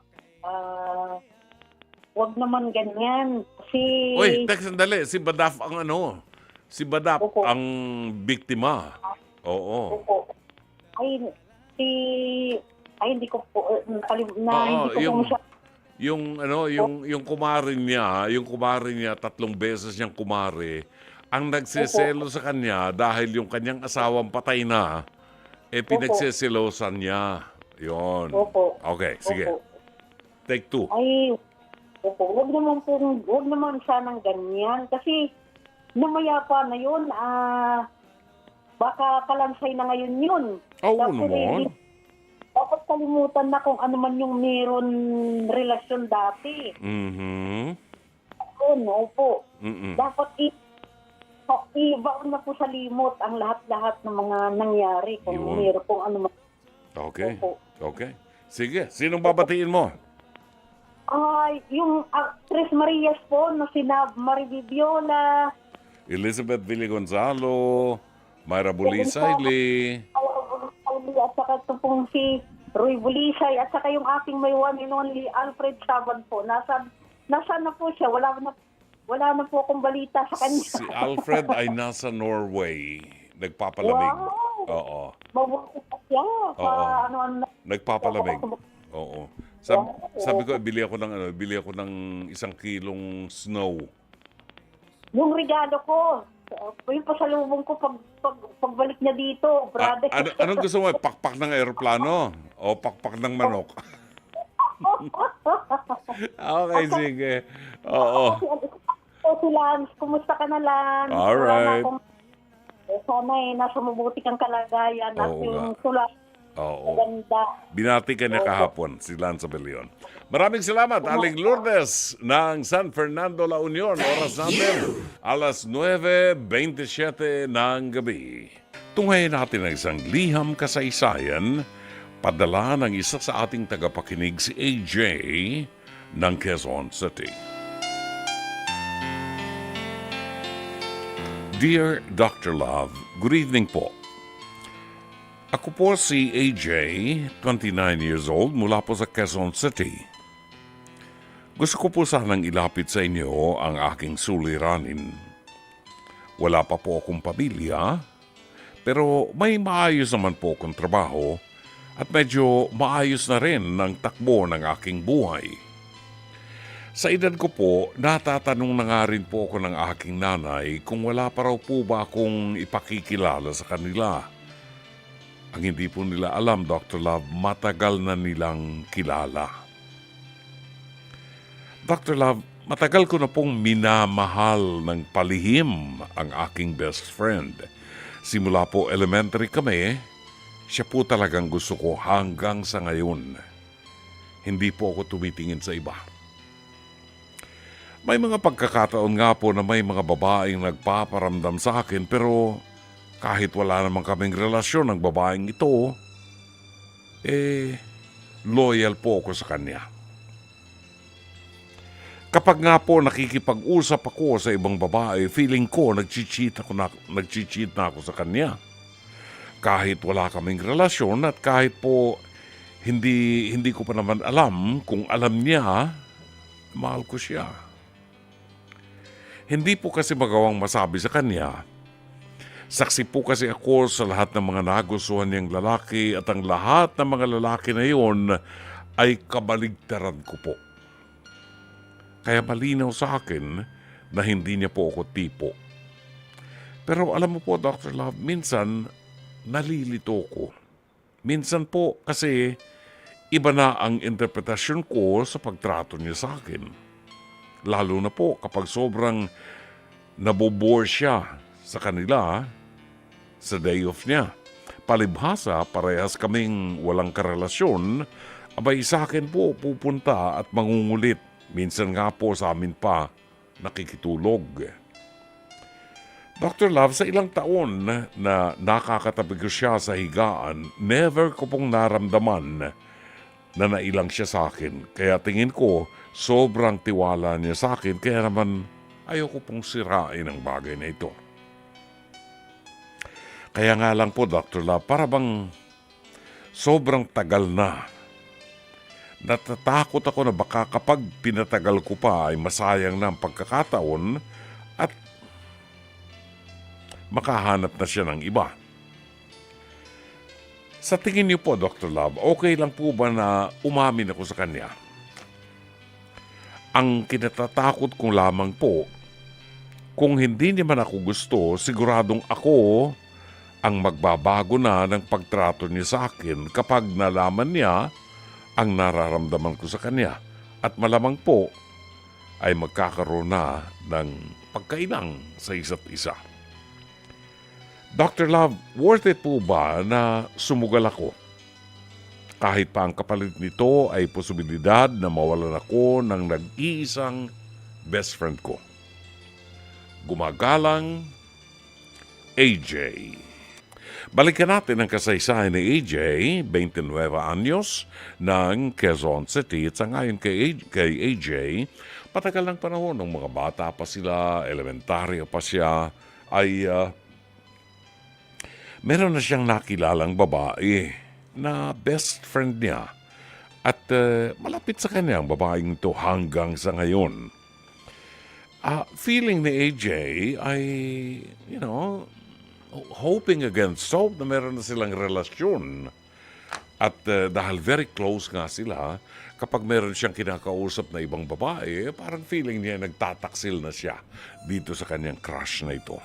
S10: Wag naman ganyan. Kasi...
S1: Uy, tek, sandali. Si Badaf ang ano? Si Badaf
S10: Opo.
S1: ang biktima. Oo.
S10: Opo. Ay, hindi ko po,
S1: Oo,
S10: hindi ko
S1: yung-
S10: po siya...
S1: yung kumarin niya, 3 beses niyang kumare, ang nagseselo sa kanya dahil yung kanyang asawang patay na, pinagseselosan niya. Yon.
S10: Opo.
S1: Okay, sige.
S10: Opo.
S1: Take 2.
S10: Ay, opo, wag naman sanang ganyan. Kasi, namayapa na yun, baka kalansay na ngayon yun.
S1: Oo
S10: Dapat
S1: naman.
S10: dapat kalimutan na kung ano man yung meron relasyon dati.
S1: Mhm.
S10: Opo.
S1: Mm-mm.
S10: Dapat ibaon na po sa limot ang lahat-lahat ng mga nangyari. Kung
S1: Yun.
S10: meron pong ano man.
S1: Okay.
S10: Opo.
S1: Okay. Sige, sinong babatiin mo?
S10: Ay, yung actress Marias po na sina Maribibiola,
S1: Elizabeth Villagonzalo, Myra Bulisayli.
S10: at saka ito pong si Roy Bulisay, at saka yung aking may one and only Alfred Saban po. Nasaan na po siya? Wala na po akong balita sa kanya.
S1: Si Alfred ay nasa Norway. Nagpapalamig.
S10: Wow!
S1: Oo.
S10: Mabuti pa siya.
S1: Oo. Nagpapalamig.
S10: Oo.
S1: Oo. Sabi ko, bili ako ng 1 kilong snow.
S10: Yung regalo ko, yung pasalubong ko pagbalik niya dito, brother.
S1: Anong gusto mo? Pakpak ng eroplano? O pakpak ng manok? Okay, sige. Oo.
S10: Si Lance, kumusta ka na, Lance?
S1: Alright.
S10: Sana nasa mabuti kang kalagayan at
S1: Oo
S10: yung
S1: nga.
S10: sulat
S1: Oo.
S10: maganda.
S1: Binati ka niya kahapon, si Lance Abelion. Maraming salamat, Aling Lourdes ng San Fernando, La Union. Oras natin, alas 9:27 ng gabi. Tunghayin natin ang isang liham kasaysayan, padala ng isa sa ating tagapakinig, si AJ ng Quezon City. Dear Dr. Love, good evening po. Ako po si AJ, 29 years old, mula po sa Quezon City. Gusto ko po sanang ilapit sa inyo ang aking suliranin. Wala pa po akong pamilya, pero may maayos naman po akong trabaho at medyo maayos na rin ng takbo ng aking buhay. Sa edad ko po, natatanong na nga rin po ako ng aking nanay kung wala pa raw po ba akong ipakikilala sa kanila. Ang hindi po nila alam, Dr. Love, matagal na nilang kilala. Dr. Love, matagal ko na pong minamahal ng palihim ang aking best friend. Simula po elementary kami, siya po talagang gusto ko hanggang sa ngayon. Hindi po ako tumitingin sa iba. May mga pagkakataon nga po na may mga babaeng nagpaparamdam sa akin pero kahit wala namang kaming relasyon ng babaeng ito, loyal po ako sa kanya. Kapag nga po nakikipag-usap ako sa ibang babae, feeling ko nag-cheat na ako sa kanya. Kahit wala kaming relasyon at kahit po hindi ko pa naman alam kung alam niya, mahal ko siya. Hindi po kasi magawang masabi sa kanya. Saksi po kasi ako sa lahat ng mga nagustuhan niyang lalaki at ang lahat ng mga lalaki na iyon ay kabaligtaran ko po. Kaya malinaw sa akin na hindi niya po ako tipo. Pero alam mo po, Dr. Love, minsan nalilito ko. Minsan po kasi iba na ang interpretasyon ko sa pagtrato niya sa akin. Lalo na po kapag sobrang nabobore siya sa kanila sa day off niya. Palibhasa, parehas kaming walang karelasyon, abay sa akin po pupunta at mangungulit. Minsan nga po sa amin pa nakikitulog. Dr. Love, sa ilang taon na nakakatabi ko siya sa higaan, never ko pong naramdaman na nailang siya sa akin. Kaya tingin ko, sobrang tiwala niya sa akin, kaya naman ayoko pong sirain ang bagay na ito. Kaya nga lang po, Dr. Love, para bang sobrang tagal na. Natatakot ako na baka kapag pinatagal ko pa ay masayang na ang pagkakataon at makahanap na siya ng iba. Sa tingin niyo po, Dr. Love, okay lang po ba na umamin ako sa kanya? Ang kinatatakot ko lamang po, kung hindi niya man ako gusto, siguradong ako ang magbabago na ng pagtrato niya sa akin kapag nalaman niya ang nararamdaman ko sa kanya. At malamang po ay magkakaroon na ng pagkailang sa isa't isa. Dr. Love, worth it po ba na sumugal ako? Kahit pa ang kapalit nito ay posibilidad na mawalan ako ng nag-iisang best friend ko. Gumagalang, AJ. Balikan natin ang kasaysayan ni AJ, 29 anyos, ng Quezon City. At sa ngayon kay AJ, patagal ng panahon ng mga bata pa sila, elementarya pa siya, ay meron na siyang nakilalang babae na best friend niya. At malapit sa kanya ang babaeng ito hanggang sa ngayon. Feeling ni AJ ay, hoping against hope na meron na silang relasyon. At dahil very close nga sila, kapag meron siyang kinakausap na ibang babae, parang feeling niya nagtataksil na siya dito sa kanyang crush na ito.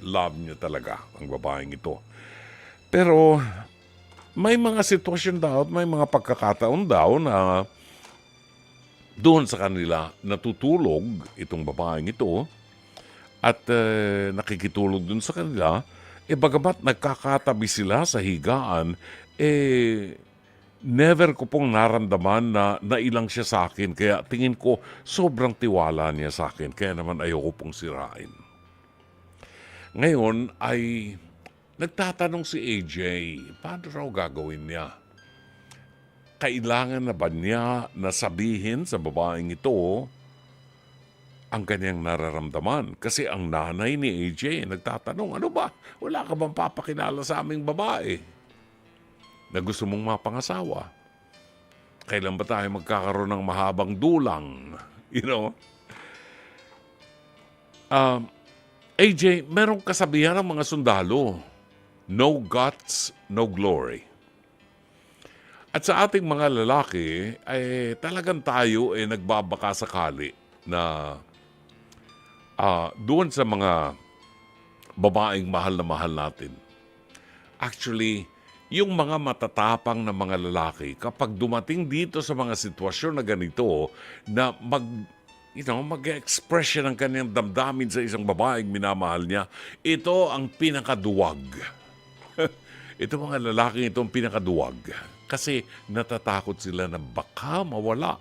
S1: Love niya talaga ang babaeng ito. Pero may mga sitwasyon daw at may mga pagkakataon daw na doon sa kanila natutulog itong babaeng ito at nakikitulog doon sa kanila, bagamat nagkakatabi sila sa higaan, never ko pong naramdaman na nailang siya sa akin. Kaya tingin ko sobrang tiwala niya sa akin. Kaya naman ayoko pong sirain. Ngayon ay nagtatanong si AJ, paano raw gagawin niya? Kailangan na ba niya na sabihin sa babaeng ito ang kanyang nararamdaman? Kasi ang nanay ni AJ nagtatanong, ano ba? Wala ka bang papakilala sa aming babae na gusto mong mapangasawa? Kailan ba tayo magkakaroon ng mahabang dulang? AJ, merong kasabihan ng mga sundalo, no guts, no glory. At sa ating mga lalaki, ay talagang tayo ay nagbabaka sakali na doon sa mga babaeng mahal na mahal natin. Actually, yung mga matatapang na mga lalaki, kapag dumating dito sa mga sitwasyon na ganito, na mag-express siya ng kanyang damdamin sa isang babaeng minamahal niya, ito ang pinakaduwag. Ito mga lalaki, ito ang pinakaduwag. Kasi natatakot sila na baka mawala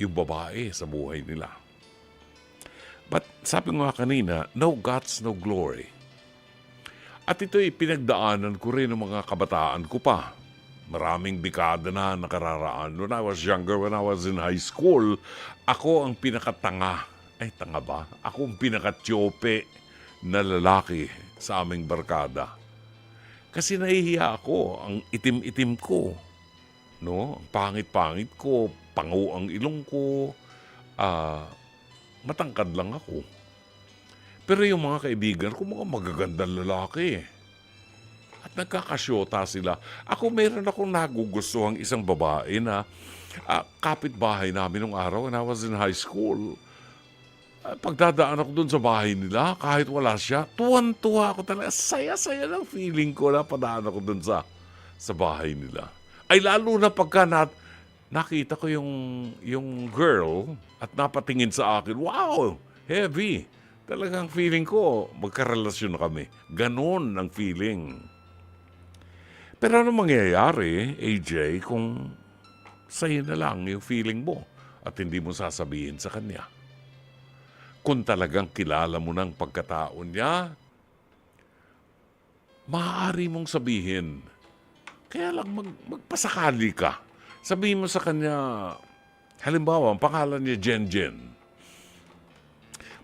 S1: yung babae sa buhay nila. But sabi ko nga kanina, no guts, no glory. At ito'y pinagdaanan ko rin ng mga kabataan ko pa. Maraming dekada na nakararaan. When I was younger, when I was in high school, ako ang pinakatanga. Ay, tanga ba? Ako ang pinakatyope na lalaki sa aming barkada. Kasi nahihiya ako, ang itim-itim ko. No? Ang pangit-pangit ko, pango ang ilong ko, matangkad lang ako. Pero yung mga kaibigan ko, mga magagandang lalaki. At nagkakasyota sila. Ako, meron akong nagugustuhang isang babae na kapitbahay namin nung araw when I was in high school. Pagdadaan ako dun sa bahay nila, kahit wala siya, tuwan-tuwa ako talaga. Saya-saya ng feeling ko na padaan ako dun sa bahay nila. Ay lalo na pagka nakita ko yung girl at napatingin sa akin, wow, heavy. Talagang feeling ko, magkarelasyon na kami. Ganon ang feeling. Pero ano mangyayari, AJ, kung sa'yo na lang yung feeling mo at hindi mo sasabihin sa kanya? Kung talagang kilala mo ng pagkatao niya, maaari mong sabihin. Kaya lang magpasakali ka. Sabihin mo sa kanya, halimbawa, ang pangalan niya Jen.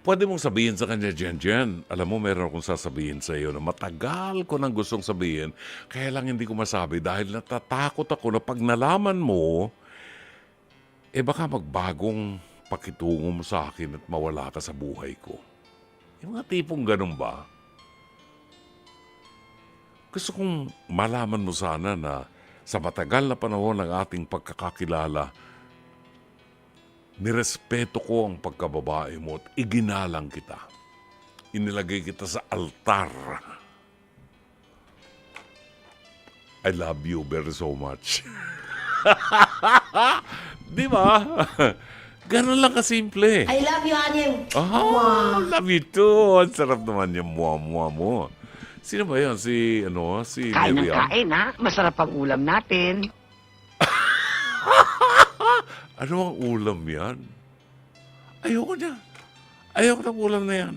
S1: Pwede mong sabihin sa kanya, Jen, alam mo, meron akong sasabihin sa iyo na matagal ko nang gustong sabihin, kaya lang hindi ko masabi dahil natatakot ako na pag nalaman mo, baka magbagong pakitungo mo sa akin at mawala ka sa buhay ko. Yung mga tipong ganun ba? Gusto kong malaman mo sana na sa matagal na panahon ng ating pagkakakilala, nirespeto ko ang pagkababae mo at iginalang kita. Inilagay kita sa altar. I love you very so much. Di ba? Ganun lang kasimple.
S6: I love you, Anyem.
S1: Love you too. Ang sarap naman yung muwa-muwa mo. Sino ba yun? Si
S11: Kain ng
S1: Miriam?
S11: kain, ha? Masarap ang ulam natin.
S1: Ano ang ulam yan? Ayoko niya. Ayoko ng ulam na yan.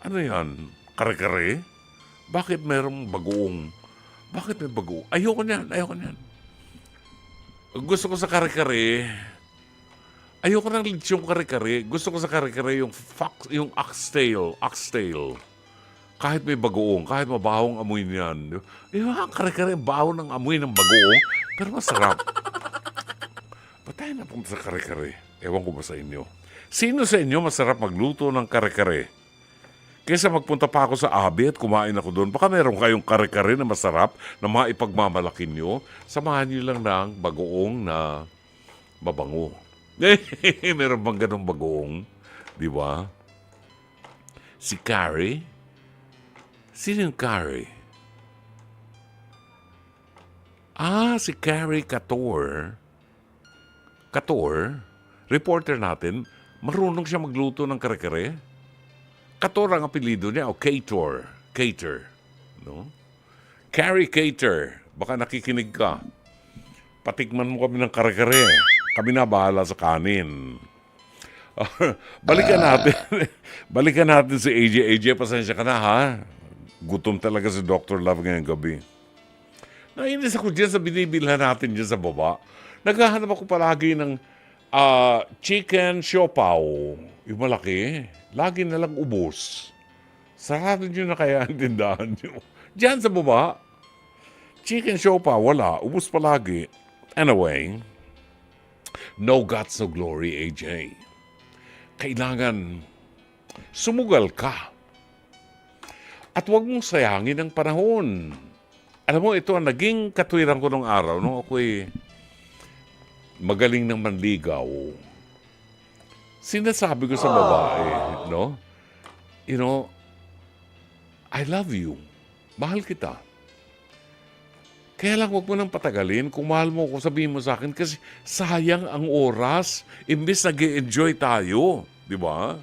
S1: Ano yan? Kare-kare? Bakit merong bagoong? Bakit may bagoong? Ayoko niyan. Gusto ko sa kare-kare. Ayoko ng litsyong kare-kare. Gusto ko sa kare-kare yung oxtail. Kahit may bagoong, kahit mabahong amoy niyan. Yung kare-kare, baho ng amoy ng bagoong, pero masarap. Ba't tayo napunta sa kare-kare? Ewan ko ba sa inyo? Sino sa inyo masarap magluto ng kare-kare? Kaysa magpunta pa ako sa Abi at kumain ako doon, baka meron kayong kare-kare na masarap na maipagmamalaki nyo, samahan nyo lang ng bagoong na mabango. Meron bang ganong bagoong? Di ba? Si Carrie? Sino yung Carrie? Si Carrie Cator. Reporter natin, marunong siya magluto ng kare-kare. Cator ang apelido niya, o Cater. No? Carrie Cater, baka nakikinig ka. Patikman mo kami ng kare-kare. Kami na bahala sa kanin. Balikan natin si AJ. AJ, pasensya ka na, ha? Gutom talaga si Dr. Love ngayong gabi. Nainis ako dyan sa binibilhan natin dyan sa baba. Naghahanap ako palagi ng chicken siopaw. Yung malaki. Lagi na lang ubos. Sarado nyo na kaya ang tindahan nyo. Diyan sa baba. Chicken siopaw, wala. Ubos palagi. Anyway, no guts, no glory, AJ. Kailangan sumugal ka. At huwag mong sayangin ang panahon. Alam mo, ito ang naging katwiran ko nung araw nung ako'y magaling ng manligaw. Sinasabi ko sa babae, no? You know, I love you. Mahal kita. Kaya lang huwag mo nang patagalin. Kung mahal mo ako, sabihin mo sa akin kasi sayang ang oras. Imbis nag-i-enjoy tayo. Di ba?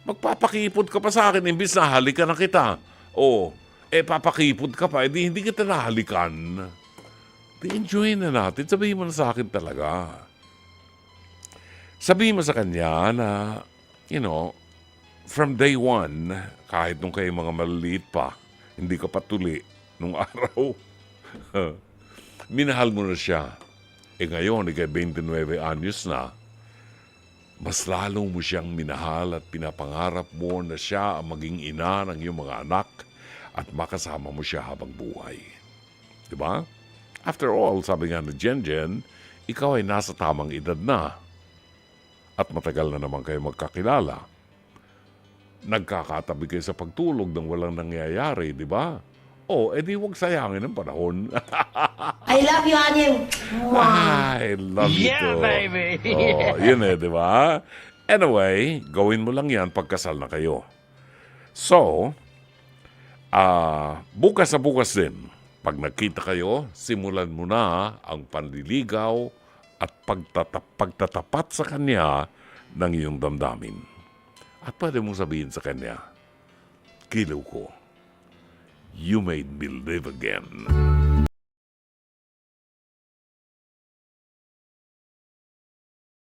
S1: Magpapakipot ka pa sa akin imbis na halikan na kita. Papakipot ka pa, hindi kita nahalikan. Enjoy na natin. Sabihin mo na sa akin talaga. Sabihin mo sa kanya na, from day one, kahit nung kayo mga maliliit pa, hindi ka patuli nung araw, minahal mo na siya. Ngayon, ikay 29 anyos na, mas lalong mo siyang minahal at pinapangarap mo na siya ang maging ina ng iyong mga anak at makasama mo siya habang buhay. Diba? After all, sabi nga ni Jen, ikaw ay nasa tamang edad na at matagal na naman kayo magkakilala. nagkakatabi kayo sa pagtulog nang walang nangyayari, di ba? O, edi huwag sayangin ang panahon.
S6: I love you, Aniw.
S1: I love you too. Oh, yun di ba? Anyway, gawin mo lang yan pagkasal na kayo. So, bukas sa bukas din, pag nagkita kayo, simulan mo na ang panliligaw at pagtatapat sa kanya ng iyong damdamin. At pwede mong sabihin sa kanya, Kilaw ko, you made me live again.